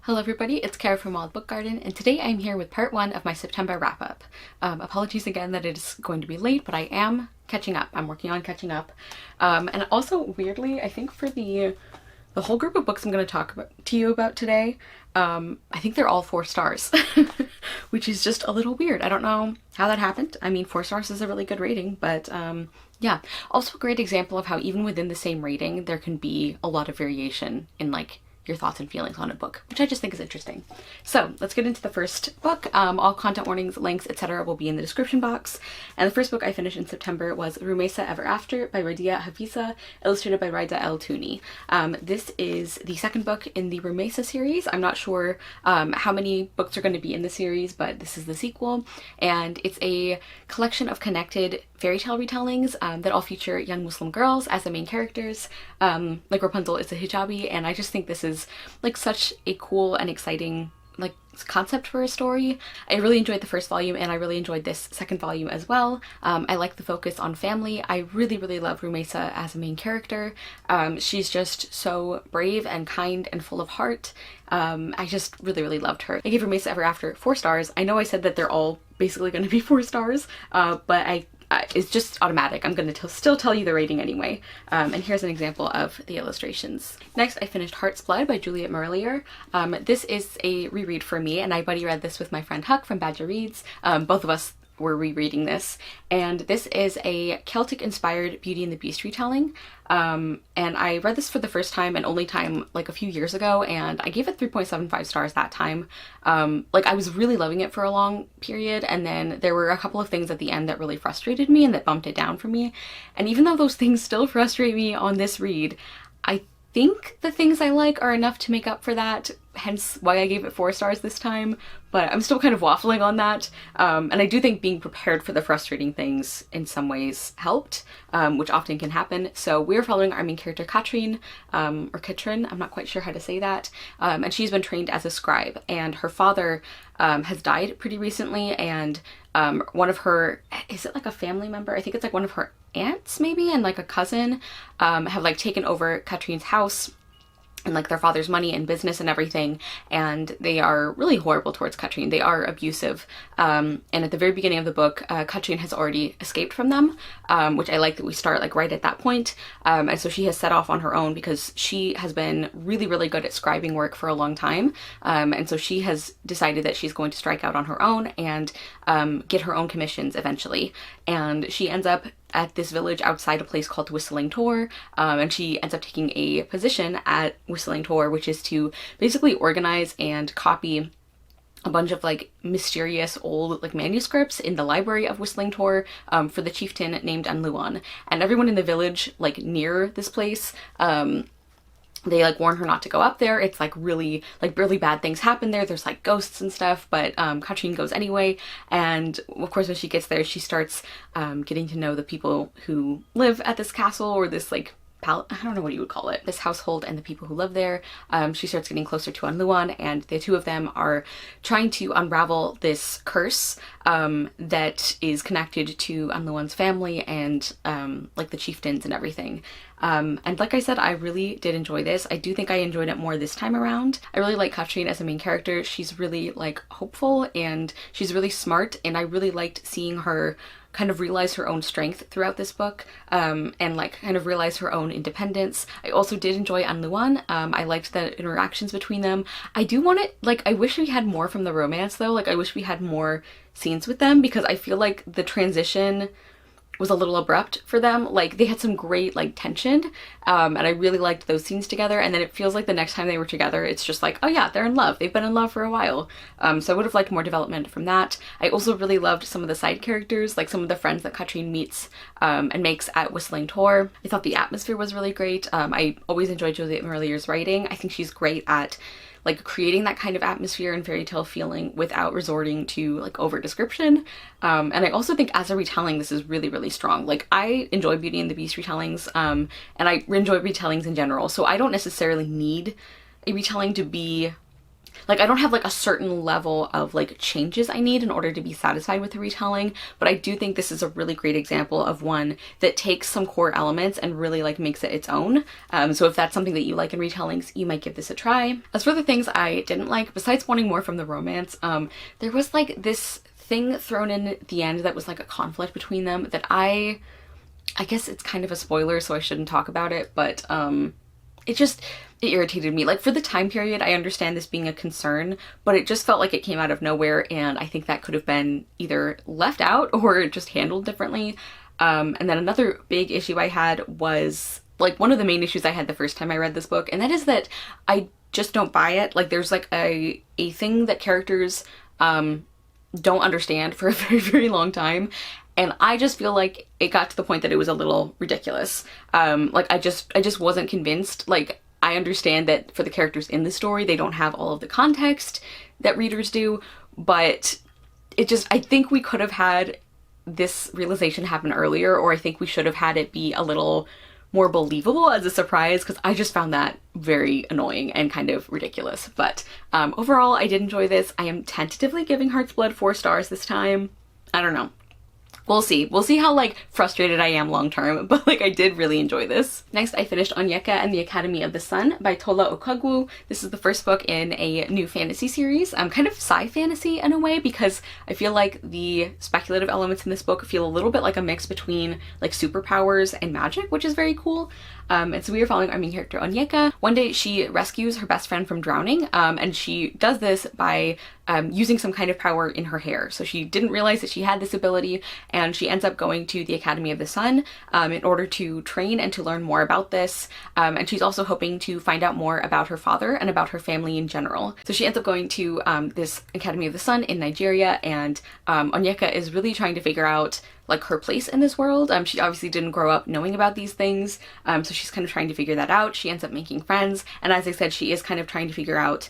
Hello everybody, it's Kara from Wild Book Garden, and today I'm here with part 1 of my September wrap-up. Apologies again that it is going to be late, but I am catching up. I'm working on catching up. And also, weirdly, I think for the whole group of books I'm going to talk to you about today, I think they're all 4 stars, which is just a little weird. I don't know how that happened. I mean, 4 stars is a really good rating, but yeah. Also a great example of how even within the same rating, there can be a lot of variation in like your thoughts and feelings on a book, which I just think is interesting. So let's get into the first book. All content warnings, links, etc. will be in the description box. And the first book I finished in September was Rumaysa Ever After by Radia Hafiza, illustrated by Raida El Touni. This is the second book in the Rumesa series. I'm not sure how many books are going to be in the series, but this is the sequel. And it's a collection of connected fairy tale retellings that all feature young Muslim girls as the main characters. Like Rapunzel is a hijabi, and I just think this is like such a cool and exciting like concept for a story. I really enjoyed the first volume and I really enjoyed this second volume as well. I like the focus on family. I really love Rumesa as a main character. She's just so brave and kind and full of heart. I just really loved her. I gave Rumaysa Ever After 4 stars. I know I said that they're all basically going to be 4 stars, but it's just automatic. I'm going to still tell you the rating anyway. And here's an example of the illustrations. Next, I finished Heart's Blood by Juliet Marillier. This is a reread for me, and I buddy read this with my friend Huck from Badger Reads. Both of us were rereading this, and this is a Celtic-inspired Beauty and the Beast retelling. And I read this for the first time and only time like a few years ago, and I gave it 3.75 stars that time. Like I was really loving it for a long period, and then there were a couple of things at the end that really frustrated me and that bumped it down for me. And even though those things still frustrate me on this read, I think the things I like are enough to make up for that, hence why I gave it 4 stars this time, but I'm still kind of waffling on that. And I do think being prepared for the frustrating things in some ways helped, which often can happen. So we're following our main character Katrin, or Katrin, I'm not quite sure how to say that, and she's been trained as a scribe, and her father has died pretty recently, and one of her, is it like a family member? I think it's like one of her aunts maybe, and like a cousin, have like taken over Katrin's house and like their father's money and business and everything, and they are really horrible towards Katrin. They are abusive, and at the very beginning of the book, Katrin has already escaped from them, which I like that we start like right at that point. And so she has set off on her own because she has been really good at scribing work for a long time, and so she has decided that she's going to strike out on her own and get her own commissions eventually. And she ends up at this village outside a place called Whistling Tor, and she ends up taking a position at Whistling Tor, which is to basically organize and copy a bunch of like mysterious old like manuscripts in the library of Whistling Tor for the chieftain named Anluan. And everyone in the village like near this place, they like warn her not to go up there. It's like really bad things happen there. There's like ghosts and stuff, but Katrin goes anyway. And of course when she gets there, she starts getting to know the people who live at this castle, or this like I don't know what you would call it, this household, and the people who live there. She starts getting closer to Anluan, and the two of them are trying to unravel this curse that is connected to Anluan's family and like the chieftains and everything. And like I said, I really did enjoy this. I do think I enjoyed it more this time around. I really like Katrin as a main character. She's really like hopeful and she's really smart, and I really liked seeing her kind of realize her own strength throughout this book, and like kind of realize her own independence. I also did enjoy Anluan. I liked the interactions between them. I do want it, like I wish we had more from the romance though. Like I wish we had more scenes with them, because I feel like the transition was a little abrupt for them. Like they had some great like tension, and I really liked those scenes together, and then it feels like the next time they were together it's just like, oh yeah, they're in love, they've been in love for a while. So I would have liked more development from that. I also really loved some of the side characters, like some of the friends that Katrin meets and makes at Whistling Tor. I thought the atmosphere was really great. I always enjoyed Juliet Marillier's writing. I think she's great at like creating that kind of atmosphere and fairy tale feeling without resorting to like over description. And I also think as a retelling, this is really strong. Like I enjoy Beauty and the Beast retellings, and I enjoy retellings in general. So I don't necessarily need a retelling to be like, I don't have like a certain level of like changes I need in order to be satisfied with the retelling, but I do think this is a really great example of one that takes some core elements and really like makes it its own. So if that's something that you like in retellings, you might give this a try. As for the things I didn't like, besides wanting more from the romance, there was like this thing thrown in at the end that was like a conflict between them that I guess it's kind of a spoiler, so I shouldn't talk about it, but it irritated me. Like, for the time period, I understand this being a concern, but it just felt like it came out of nowhere, and I think that could have been either left out or just handled differently. And then another big issue I had was, like, one of the main issues I had the first time I read this book, and that is that I just don't buy it. Like, there's like a thing that characters don't understand for a very, very long time. And I just feel like it got to the point that it was a little ridiculous. Like, I just wasn't convinced. Like, I understand that for the characters in the story, they don't have all of the context that readers do, but I think we could have had this realization happen earlier, or I think we should have had it be a little more believable as a surprise, because I just found that very annoying and kind of ridiculous. But overall, I did enjoy this. I am tentatively giving Heart's Blood 4 stars this time. I don't know. We'll see. We'll see how like frustrated I am long term, but like I did really enjoy this. Next, I finished Onyeka and the Academy of the Sun by Tola Okagwu. This is the first book in a new fantasy series, kind of sci-fantasy in a way, because I feel like the speculative elements in this book feel a little bit like a mix between like superpowers and magic, which is very cool. And so we are following our main character Onyeka. One day she rescues her best friend from drowning, and she does this by using some kind of power in her hair. So she didn't realize that she had this ability, and she ends up going to the Academy of the Sun in order to train and to learn more about this. And she's also hoping to find out more about her father and about her family in general. So she ends up going to this Academy of the Sun in Nigeria, and Onyeka is really trying to figure out like her place in this world. She obviously didn't grow up knowing about these things, so she's kind of trying to figure that out. She ends up making friends, and as I said, she is kind of trying to figure out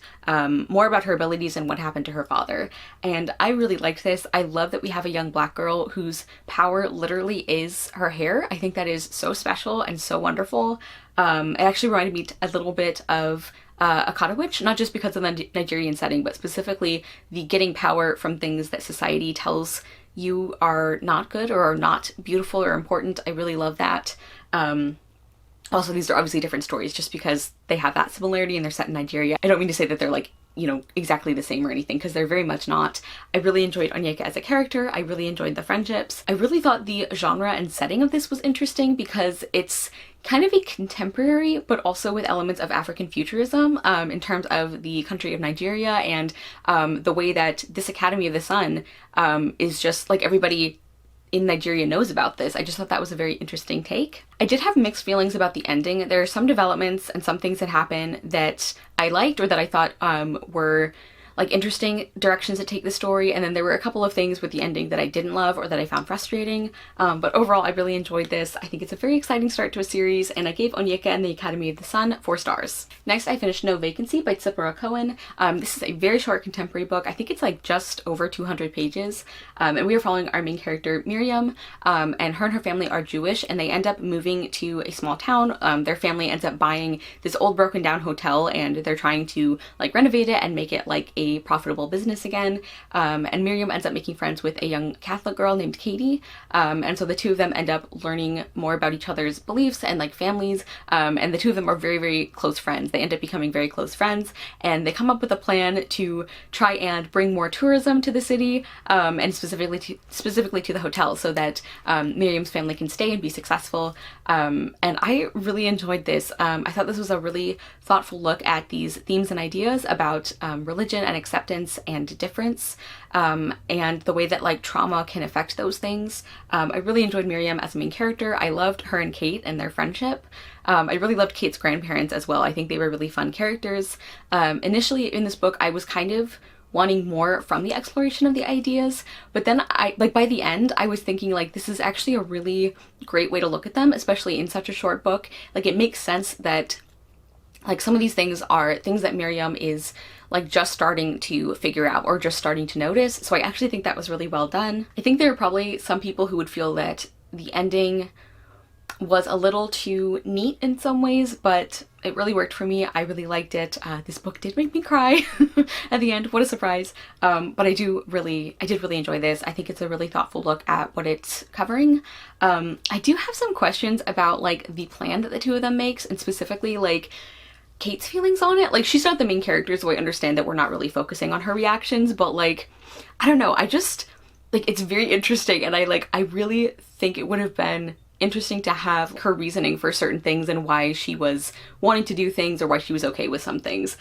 more about her abilities and what happened to her father. And I really liked this. I love that we have a young black girl whose power literally is her hair. I think that is so special and so wonderful. It actually reminded me a little bit of a Witch, not just because of the Nigerian setting, but specifically the getting power from things that society tells you are not good or are not beautiful or important. I really love that. Also, these are obviously different stories just because they have that similarity and they're set in Nigeria. I don't mean to say that they're like, you know, exactly the same or anything, because they're very much not. I really enjoyed Onyeka as a character. I really enjoyed the friendships. I really thought the genre and setting of this was interesting because it's kind of a contemporary, but also with elements of African futurism in terms of the country of Nigeria, and the way that this Academy of the Sun is just like everybody in Nigeria knows about this. I just thought that was a very interesting take. I did have mixed feelings about the ending. There are some developments and some things that happen that I liked or that I thought were like interesting directions to take the story, and then there were a couple of things with the ending that I didn't love or that I found frustrating, but overall I really enjoyed this. I think it's a very exciting start to a series, and I gave Onyeka and the Academy of the Sun 4 stars. Next, I finished No Vacancy by Tzipora Cohen. This is a very short contemporary book. I think it's like just over 200 pages, and we are following our main character Miriam, and her family are Jewish, and they end up moving to a small town. Their family ends up buying this old broken down hotel, and they're trying to like renovate it and make it like a profitable business again, and Miriam ends up making friends with a young Catholic girl named Katie, and so the two of them end up learning more about each other's beliefs and like families, and the two of them are very, very close friends. They end up becoming very close friends, and they come up with a plan to try and bring more tourism to the city, and specifically to the hotel, so that Miriam's family can stay and be successful. And I really enjoyed this. I thought this was a really thoughtful look at these themes and ideas about religion and acceptance and difference, and the way that like trauma can affect those things. I really enjoyed Miriam as a main character. I loved her and Kate and their friendship. I really loved Kate's grandparents as well. I think they were really fun characters. Initially in this book, I was kind of wanting more from the exploration of the ideas, but then by the end I was thinking like this is actually a really great way to look at them, especially in such a short book. Like it makes sense that like some of these things are things that Miriam is like just starting to figure out or just starting to notice. So I actually think that was really well done. I think there are probably some people who would feel that the ending was a little too neat in some ways, but it really worked for me. I really liked it. This book did make me cry at the end. What a surprise. But I did really enjoy this. I think it's a really thoughtful look at what it's covering. I do have some questions about like the plan that the two of them makes, and specifically like Kate's feelings on it. Like, she's not the main character, so I understand that we're not really focusing on her reactions, but like, I don't know, I just, like, it's very interesting, and I really think it would have been interesting to have her reasoning for certain things and why she was wanting to do things or why she was okay with some things.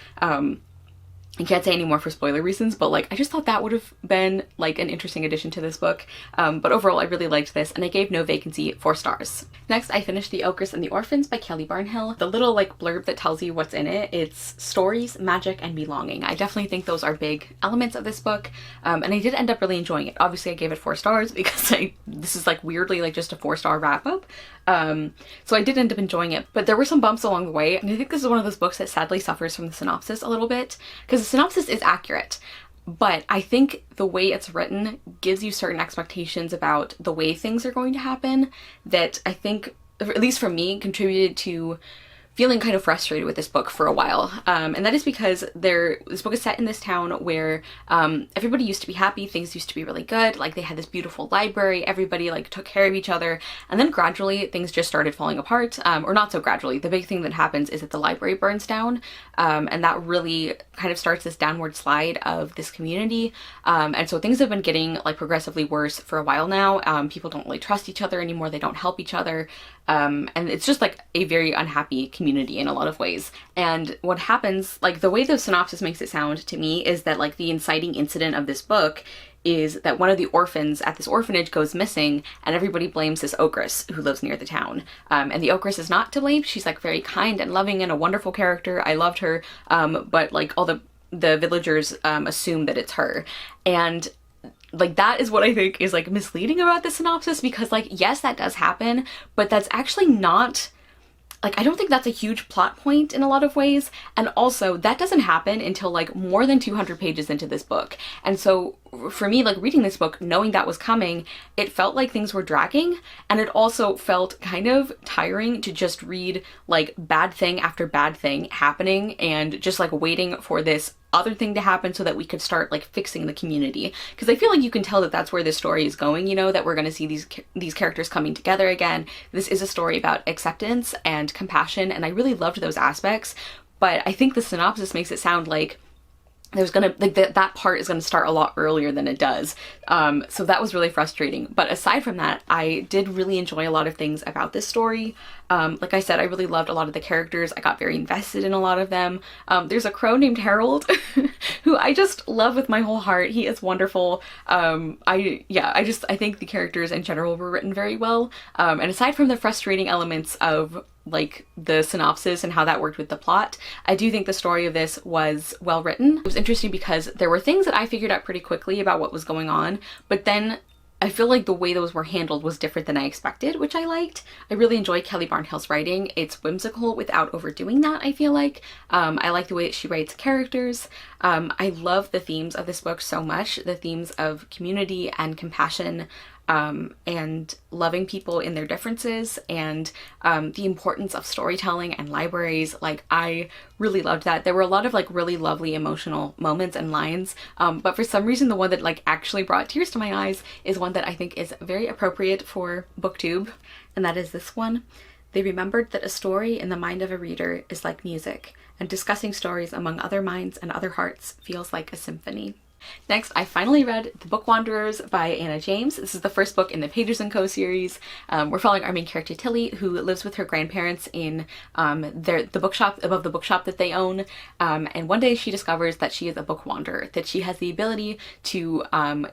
I can't say any more for spoiler reasons, but like, I just thought that would have been like an interesting addition to this book. But overall, I really liked this, and I gave No Vacancy 4 stars. Next, I finished The Ogress and the Orphans by Kelly Barnhill. The little like blurb that tells you what's in it, it's stories, magic, and belonging. I definitely think those are big elements of this book, and I did end up really enjoying it. Obviously, I gave it 4 stars because this is like weirdly like just a 4-star wrap up. So I did end up enjoying it, but there were some bumps along the way, and I think this is one of those books that sadly suffers from the synopsis a little bit, because the synopsis is accurate, but I think the way it's written gives you certain expectations about the way things are going to happen that I think, at least for me, contributed to feeling kind of frustrated with this book for a while. And that is because this book is set in this town where everybody used to be happy, things used to be really good, like they had this beautiful library, everybody like took care of each other, and then gradually things just started falling apart, or not so gradually. The big thing that happens is that the library burns down, and that really kind of starts this downward slide of this community, and so things have been getting like progressively worse for a while now. People don't really trust each other anymore, they don't help each other, and it's just like a very unhappy community in a lot of ways. And what happens, like the way the synopsis makes it sound to me, is that like the inciting incident of this book is that one of the orphans at this orphanage goes missing, and everybody blames this ogress who lives near the town. And the ogress is not to blame. She's like very kind and loving and a wonderful character. I loved her, but like all the villagers assume that it's her. And like, that is what I think is like misleading about the synopsis, because like, yes, that does happen, but that's actually not, like, I don't think that's a huge plot point in a lot of ways. And also that doesn't happen until like more than 200 pages into this book. And so for me, like reading this book, knowing that was coming, it felt like things were dragging, and it also felt kind of tiring to just read like bad thing after bad thing happening and just like waiting for this other thing to happen so that we could start like fixing the community. Because I feel like you can tell that that's where this story is going, you know, that we're going to see these characters coming together again. This is a story about acceptance and compassion, and I really loved those aspects, but I think the synopsis makes it sound like there's gonna, like, that part is gonna start a lot earlier than it does. So that was really frustrating. But aside from that, I did really enjoy a lot of things about this story. Like I said, I really loved a lot of the characters. I got very invested in a lot of them. There's a crow named Harold who I just love with my whole heart. He is wonderful. I think the characters in general were written very well. And aside from the frustrating elements of like the synopsis and how that worked with the plot, I do think the story of this was well written. It was interesting because there were things that I figured out pretty quickly about what was going on, but then I feel like the way those were handled was different than I expected, which I liked. I really enjoy Kelly Barnhill's writing. It's whimsical without overdoing that, I feel like. I like the way that she writes characters. I love the themes of this book so much. The themes of community and compassion, and loving people in their differences, and the importance of storytelling and libraries. Like, I really loved that. There were a lot of like really lovely emotional moments and lines, but for some reason the one that like actually brought tears to my eyes is one that I think is very appropriate for BookTube, and that is this one. They remembered that a story in the mind of a reader is like music, and discussing stories among other minds and other hearts feels like a symphony. Next, I finally read The Bookwanderers by Anna James. This is the first book in the Pages & Co. series. We're following our main character Tilly, who lives with her grandparents in the bookshop, above the bookshop that they own. And one day she discovers that she is a book wanderer, that she has the ability to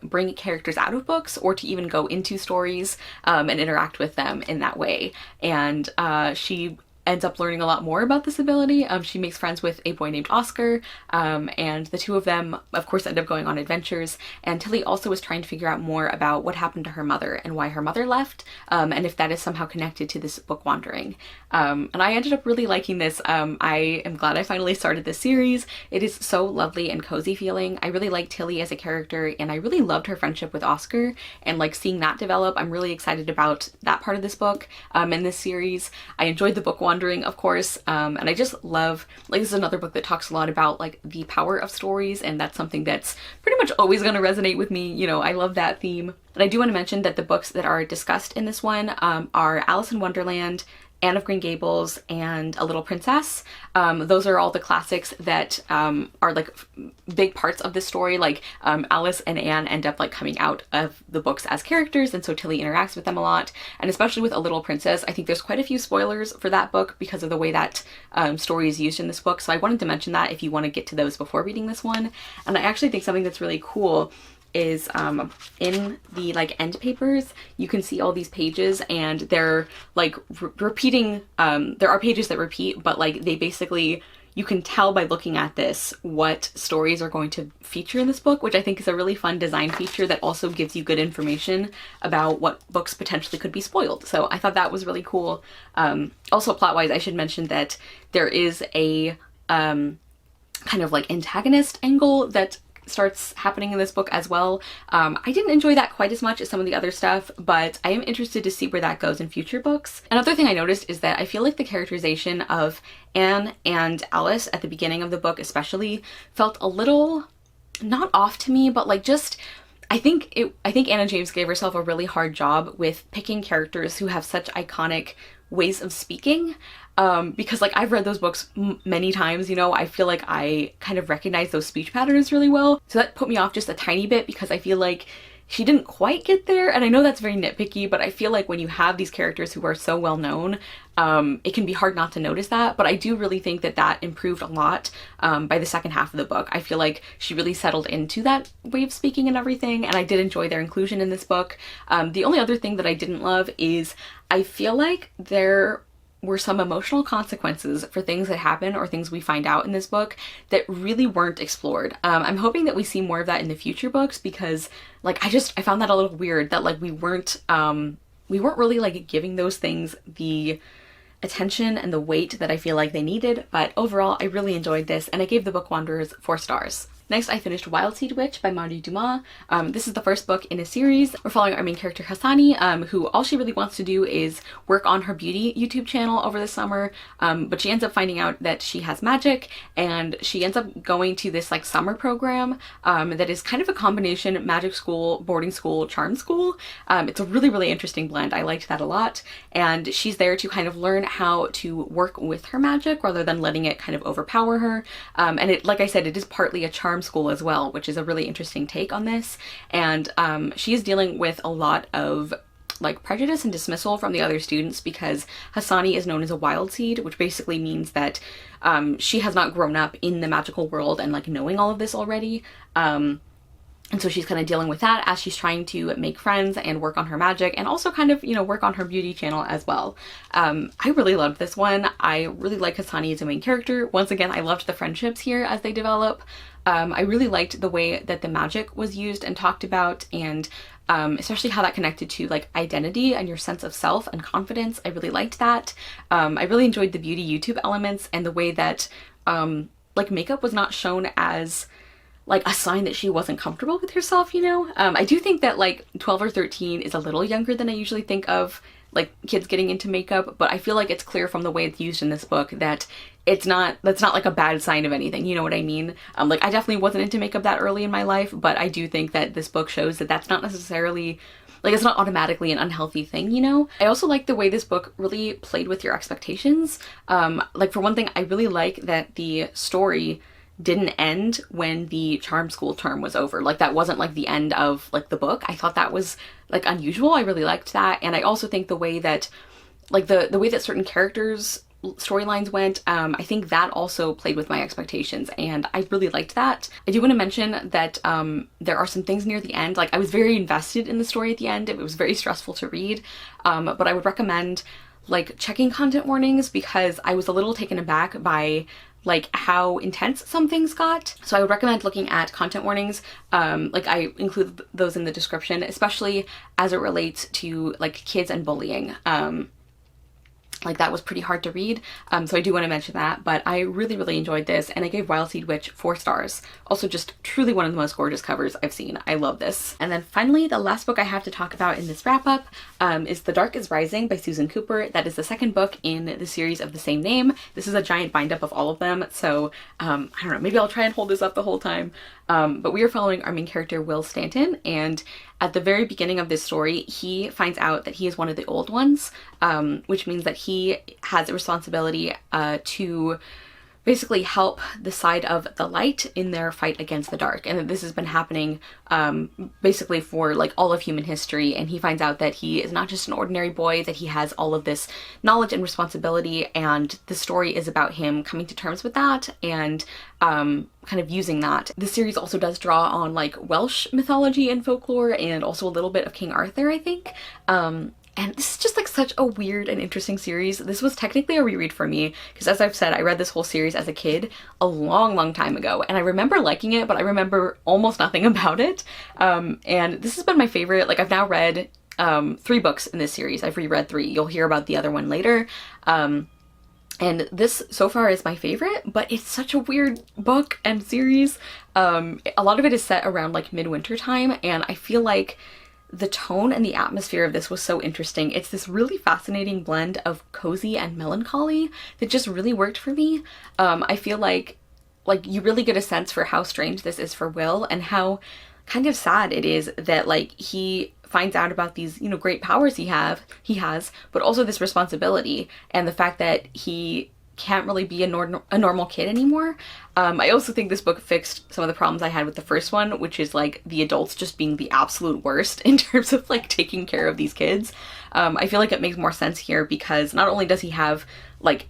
bring characters out of books, or to even go into stories and interact with them in that way. And she ends up learning a lot more about this ability. She makes friends with a boy named Oscar, and the two of them, of course, end up going on adventures. And Tilly also is trying to figure out more about what happened to her mother and why her mother left, and if that is somehow connected to this book wandering. And I ended up really liking this. I am glad I finally started this series. It is so lovely and cozy feeling. I really like Tilly as a character, and I really loved her friendship with Oscar, and like seeing that develop. I'm really excited about that part of this book and this series. I enjoyed the book wandering, of course, and I just love, like, this is another book that talks a lot about like the power of stories, and that's something that's pretty much always going to resonate with me. You know, I love that theme. And I do want to mention that the books that are discussed in this one are Alice in Wonderland, Anne of Green Gables, and A Little Princess. Those are all the classics that are like big parts of this story. Like Alice and Anne end up like coming out of the books as characters, and so Tilly interacts with them a lot. And especially with A Little Princess, I think there's quite a few spoilers for that book because of the way that story is used in this book. So I wanted to mention that if you want to get to those before reading this one. And I actually think something that's really cool is in the like end papers, you can see all these pages, and they're like repeating. There are pages that repeat, but like they basically, you can tell by looking at this what stories are going to feature in this book, which I think is a really fun design feature that also gives you good information about what books potentially could be spoiled. So I thought that was really cool. Also plot-wise, I should mention that there is a kind of like antagonist angle that starts happening in this book as well. I didn't enjoy that quite as much as some of the other stuff, but I am interested to see where that goes in future books. Another thing I noticed is that I feel like the characterization of Anne and Alice at the beginning of the book especially felt a little not off to me, but like just I think Anna James gave herself a really hard job with picking characters who have such iconic ways of speaking. Because like I've read those books many times, you know, I feel like I kind of recognize those speech patterns really well. So that put me off just a tiny bit because I feel like she didn't quite get there. And I know that's very nitpicky, but I feel like when you have these characters who are so well known, it can be hard not to notice that. But I do really think that that improved a lot by the second half of the book. I feel like she really settled into that way of speaking and everything, and I did enjoy their inclusion in this book. The only other thing that I didn't love is I feel like there were some emotional consequences for things that happen or things we find out in this book that really weren't explored. I'm hoping that we see more of that in the future books, because like I found that a little weird that like we weren't really like giving those things the attention and the weight that I feel like they needed. But overall, I really enjoyed this, and I gave the Bookwanderers 4 stars. Next, I finished Wildseed Witch by Marie Dumas. This is the first book in a series. We're following our main character Hassani, who all she really wants to do is work on her beauty YouTube channel over the summer, but she ends up finding out that she has magic, and she ends up going to this like summer program that is kind of a combination magic school, boarding school, charm school. It's a really, really interesting blend. I liked that a lot, and she's there to kind of learn how to work with her magic rather than letting it kind of overpower her. And it, like I said, it is partly a charm school as well, which is a really interesting take on this. And she is dealing with a lot of like prejudice and dismissal from the other students because Hassani is known as a wild seed, which basically means that she has not grown up in the magical world and like knowing all of this already. And so she's kind of dealing with that as she's trying to make friends and work on her magic, and also kind of, you know, work on her beauty channel as well. I really loved this one. I really like Hassani as a main character. Once again, I loved the friendships here as they develop. I really liked the way that the magic was used and talked about, and especially how that connected to like identity and your sense of self and confidence. I really liked that. I really enjoyed the beauty YouTube elements and the way that like makeup was not shown as like a sign that she wasn't comfortable with herself, you know? I do think that like 12 or 13 is a little younger than I usually think of like kids getting into makeup, but I feel like it's clear from the way it's used in this book that that's not like a bad sign of anything, you know what I mean? Like I definitely wasn't into makeup that early in my life, but I do think that this book shows that that's not necessarily, like it's not automatically an unhealthy thing, you know? I also like the way this book really played with your expectations. Like for one thing, I really like that the story didn't end when the charm school term was over. Like that wasn't like the end of like the book. I thought that was like unusual. I really liked that. And I also think the way that like the way that certain characters storylines went, I think that also played with my expectations, and I really liked that. I do want to mention that there are some things near the end, like I was very invested in the story at the end. It was very stressful to read, but I would recommend like checking content warnings because I was a little taken aback by like how intense some things got. So I would recommend looking at content warnings. Like I include those in the description, especially as it relates to like kids and bullying. Like that was pretty hard to read, so I do want to mention that, but I really enjoyed this, and I gave Wildseed Witch 4 stars. Also just truly one of the most gorgeous covers I've seen. I love this. And then finally, the last book I have to talk about in this wrap-up is The Dark is Rising by Susan Cooper. That is the second book in the series of the same name. This is a giant bind-up of all of them, so I don't know, maybe I'll try and hold this up the whole time. But we are following our main character, Will Stanton, and at the very beginning of this story, he finds out that he is one of the old ones, which means that he has a responsibility to basically help the side of the light in their fight against the dark. And this has been happening basically for like all of human history. And he finds out that he is not just an ordinary boy, that he has all of this knowledge and responsibility. And the story is about him coming to terms with that and kind of using that. The series also does draw on like Welsh mythology and folklore, and also a little bit of King Arthur, I think. And this is just like such a weird and interesting series. This was technically a reread for me because, as I've said, I read this whole series as a kid a long time ago, and I remember liking it, but I remember almost nothing about it. And this has been my favorite. Like I've now read 3 books in this series. I've reread 3. You'll hear about the other one later. And this so far is my favorite, but it's such a weird book and series. A lot of it is set around like midwinter time, and I feel like the tone and the atmosphere of this was so interesting. It's this really fascinating blend of cozy and melancholy that just really worked for me. I feel like you really get a sense for how strange this is for Will and how kind of sad it is that like he finds out about these, you know, great powers he has, but also this responsibility and the fact that he can't really be a normal kid anymore. I also think this book fixed some of the problems I had with the first one, which is like the adults just being the absolute worst in terms of like taking care of these kids. I feel like it makes more sense here because not only does he have like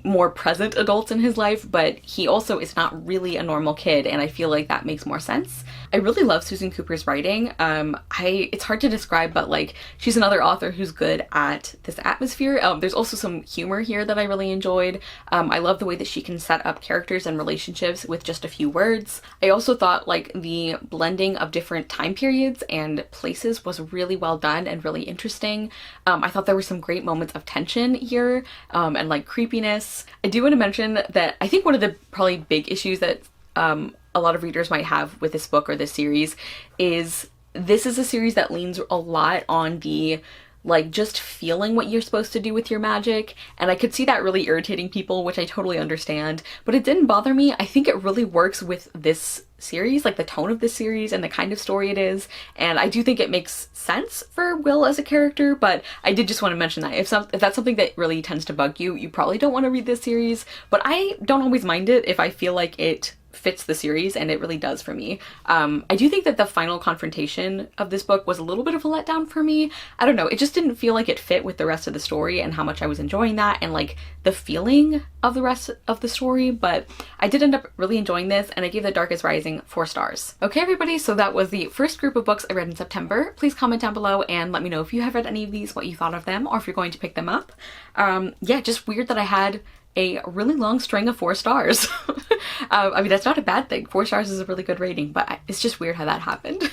more present adults in his life, but he also is not really a normal kid, and I feel like that makes more sense. I really love Susan Cooper's writing. It's hard to describe, but like she's another author who's good at this atmosphere. There's also some humor here that I really enjoyed. I love the way that she can set up characters and relationships with just a few words. I also thought like the blending of different time periods and places was really well done and really interesting. I thought there were some great moments of tension here and like creepiness. I do want to mention that I think one of the probably big issues that a lot of readers might have with this book or this series is this is a series that leans a lot on the like just feeling what you're supposed to do with your magic, and I could see that really irritating people, which I totally understand, but it didn't bother me. I think it really works with this series, like the tone of this series and the kind of story it is, and I do think it makes sense for Will as a character, but I did just want to mention that if that's something that really tends to bug you, you probably don't want to read this series, but I don't always mind it if I feel like it fits the series, and it really does for me. I do think that the final confrontation of this book was a little bit of a letdown for me. I don't know, it just didn't feel like it fit with the rest of the story and how much I was enjoying that and like the feeling of the rest of the story, but I did end up really enjoying this, and I gave The Dark is Rising 4 stars. Okay everybody, so that was the first group of books I read in September. Please comment down below and let me know if you have read any of these, what you thought of them, or if you're going to pick them up. Yeah, just weird that I had a really long string of 4 stars. I mean, that's not a bad thing. 4 stars is a really good rating, but it's just weird how that happened.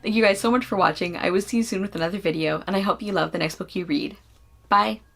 Thank you guys so much for watching. I will see you soon with another video, and I hope you love the next book you read. Bye!